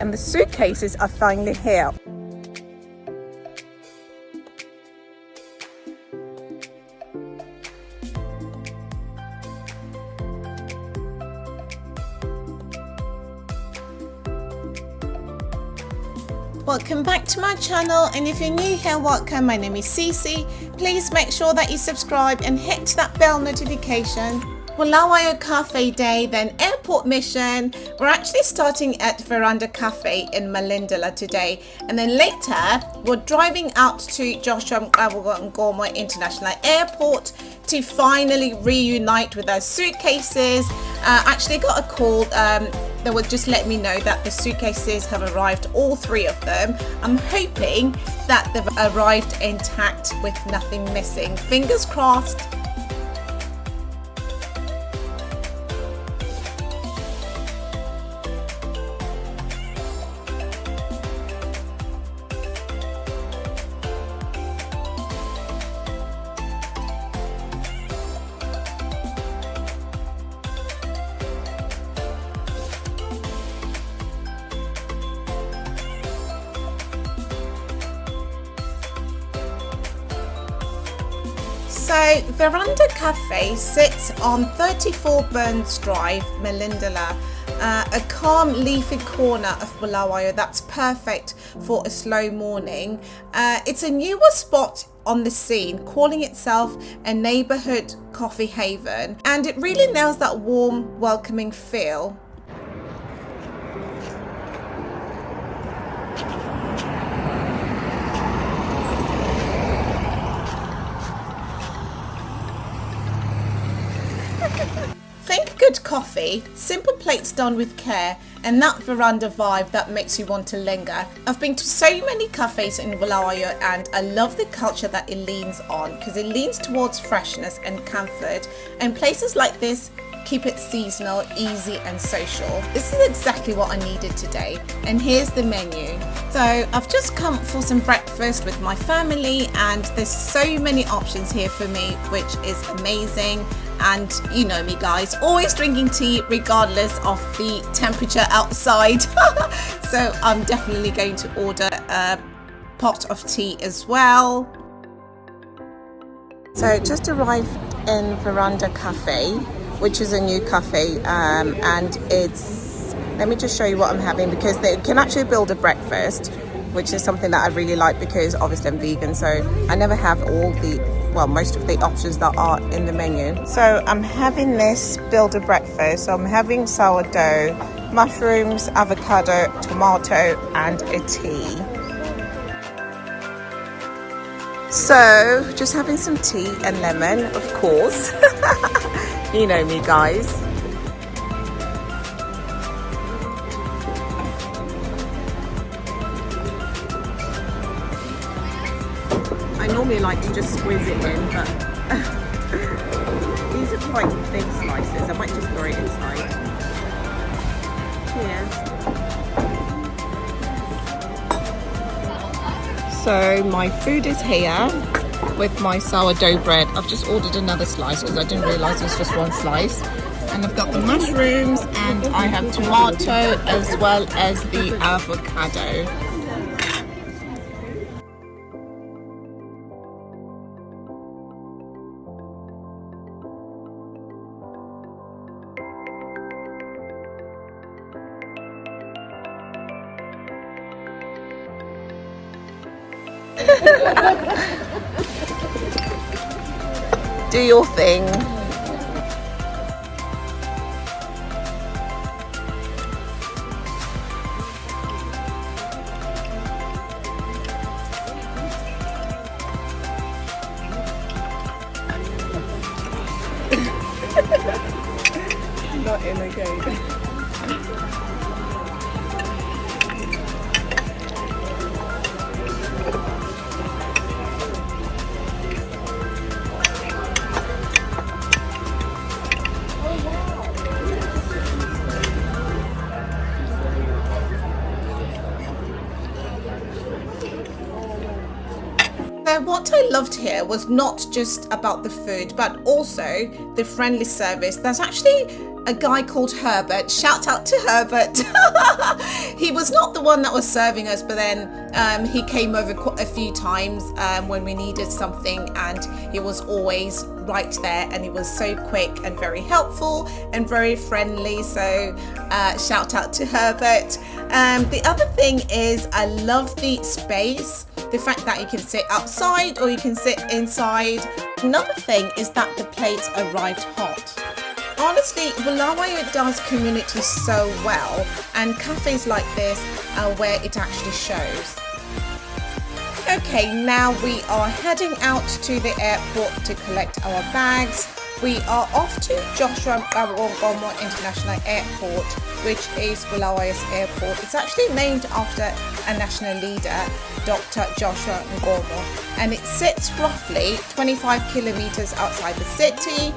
And the suitcases are finally here. Welcome back to my channel, and if you're new here, welcome. My name is Cece. Please make sure that you subscribe and hit that bell notification. Bulawayo Cafe Day, then airport mission. We're actually starting at Verandah Cafe in Malindela today, and then later we're driving out to Mqabuko Nkomo International Airport to finally reunite with our suitcases. Actually got a call that would just let me know that the suitcases have arrived, all three of them. I'm hoping that they've arrived intact with nothing missing. Fingers crossed. So Verandah Cafe sits on 34 Burns Drive, Malindela, a calm leafy corner of Bulawayo that's perfect for a slow morning. It's a newer spot on the scene, calling itself a neighbourhood coffee haven, and it really nails that warm, welcoming feel. Think good coffee, simple plates done with care, and that veranda vibe that makes you want to linger. I've been to so many cafes in Bulawayo, and I love the culture that it leans on, because it leans towards freshness and comfort, and places like this keep it seasonal, easy and social. This is exactly what I needed today, and here's the menu. So I've just come for some breakfast with my family, and there's so many options here for me, which is amazing. And you know me guys, always drinking tea regardless of the temperature outside. So I'm definitely going to order a pot of tea as well. So just arrived in Verandah Cafe, which is a new cafe, and it's, let me just show you what I'm having, because they can actually build a breakfast, which is something that I really like, because obviously I'm vegan, so I never have all the, well, most of the options that are in the menu. So I'm having this build a breakfast. So I'm having sourdough, mushrooms, avocado, tomato and a tea. So just having some tea and lemon, of course. You know me guys. I normally like to just squeeze it in, but these are quite thin slices. I might just throw it inside. Cheers. So my food is here with my sourdough bread. I've just ordered another slice because I didn't realise it was just one slice. And I've got the mushrooms, and I have tomato as well as the avocado. Do your thing. Not in again. What I loved here was not just about the food, but also the friendly service. There's actually a guy called Herbert. Shout out to Herbert. He was not the one that was serving us, but then he came over a few times when we needed something, and he was always right there, and he was so quick and very helpful and very friendly. So shout out to Herbert. The other thing is, I love the space, the fact that you can sit outside or you can sit inside. Another thing is that the plates arrived hot. Honestly, Bulawayo does community so well, and cafes like this are where it actually shows. Okay, now we are heading out to the airport to collect our bags. We are off to Mqabuko Nkomo International Airport, which is Bulawayo's airport. It's actually named after a national leader, Dr. Joshua Nkomo, and it sits roughly 25 kilometers outside the city,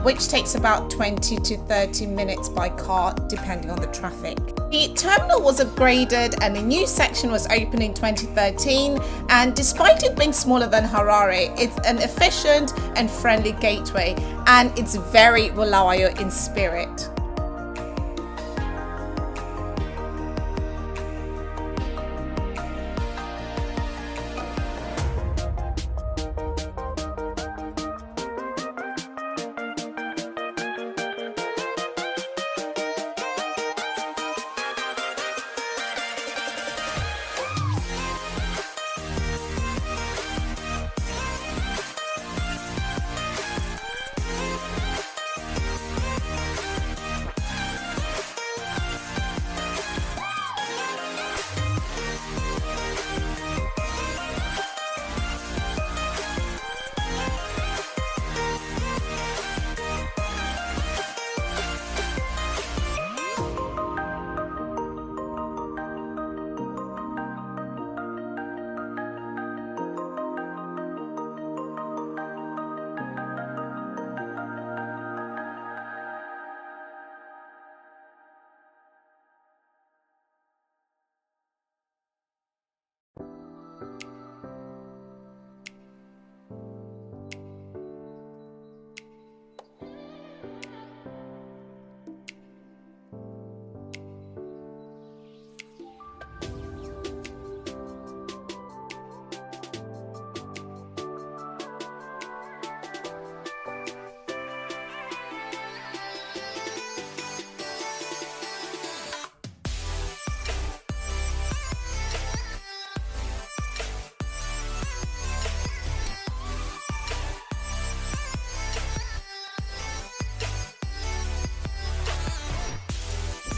which takes about 20 to 30 minutes by car, depending on the traffic. The terminal was upgraded and a new section was opened in 2013, and despite it being smaller than Harare, it's an efficient and friendly gateway, and it's very Bulawayo in spirit.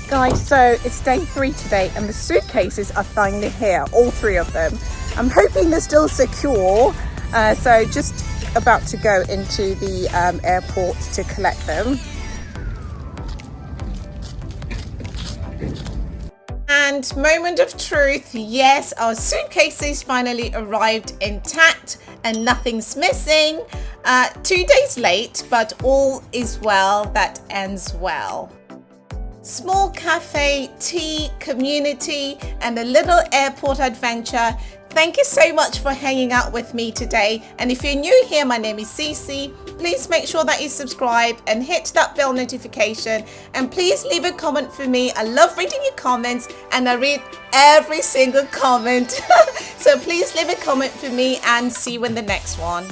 Guys, so it's day 3 today and the suitcases are finally here, all 3 of them. I'm hoping they're still secure, so just about to go into the airport to collect them. And moment of truth, yes, our suitcases finally arrived intact and nothing's missing. 2 days late, but all is well that ends well. Small cafe, tea, community, and a little airport adventure. Thank you so much for hanging out with me today. And if you're new here, my name is Cece. Please make sure that you subscribe and hit that bell notification. And please leave a comment for me. I love reading your comments and I read every single comment. So please leave a comment for me and see you in the next one.